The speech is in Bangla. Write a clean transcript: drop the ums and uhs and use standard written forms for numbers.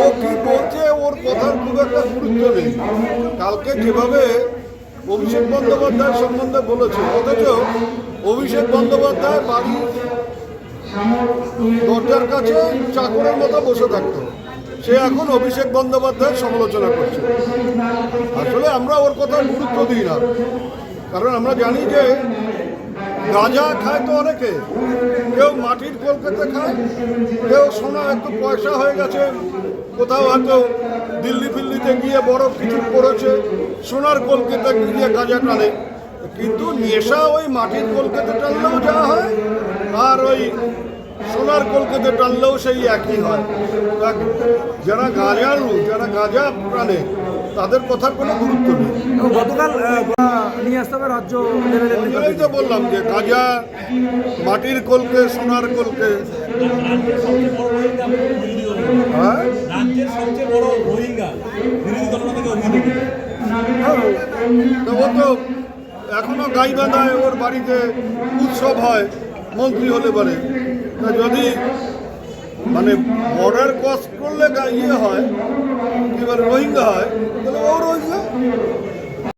ও কি বলছে ওর কথার খুব একটা গুরুত্ব নেই। কালকে যেভাবে অভিষেক বন্দ্যোপাধ্যায় সম্বন্ধে বলেছে, অথচ অভিষেক বন্দ্যোপাধ্যায় বাড়ির দরজার কাছে চাকরের মতো বসে থাকতো, সে এখন অভিষেক বন্দ্যোপাধ্যায়ের সমালোচনা করছে। আসলে আমরা ওর কথা গুরুত্ব দিই না, কারণ আমরা জানি যে গাঁজা খায় তো অনেকে, কেউ মাটির কলকাতা খায়, কেউ সোনা একটু পয়সা হয়ে গেছে, কোথাও হয়তো দিল্লি ফিল্লিতে গিয়ে বড় কিছু করেছে, সোনার কলকাতা গিয়ে গাঁজা টানে। কিন্তু নেশা ওই মাটির কলকাতা টানলেও যা হয়, আর ওই সোনার কলকাতা টানলেও সেই একই হয়। যারা গাঁজারু, যারা গাঁজা টানে, তাদের কথার কোনো গুরুত্ব নেই। গতকাল নিয়ে আসতে হবে রাজ্য লেভেলের তো বললাম যে গাঁজা, মাটির কলকে, সোনার কলকে। হ্যাঁ, রাজ্যের সবচেয়ে বড় রোহিঙ্গা বিরোধী দল থেকে অভিযোগ। তো ও তো এখনো গাইবান্ধায় ওর বাড়িতে উৎসব হয় মন্ত্রী হলে পারে। তা যদি মানে বর্ডার ক্রস করলে ইয়ে হয়, এবার রোহিঙ্গা হয়, তাহলে ও রোহিঙ্গা।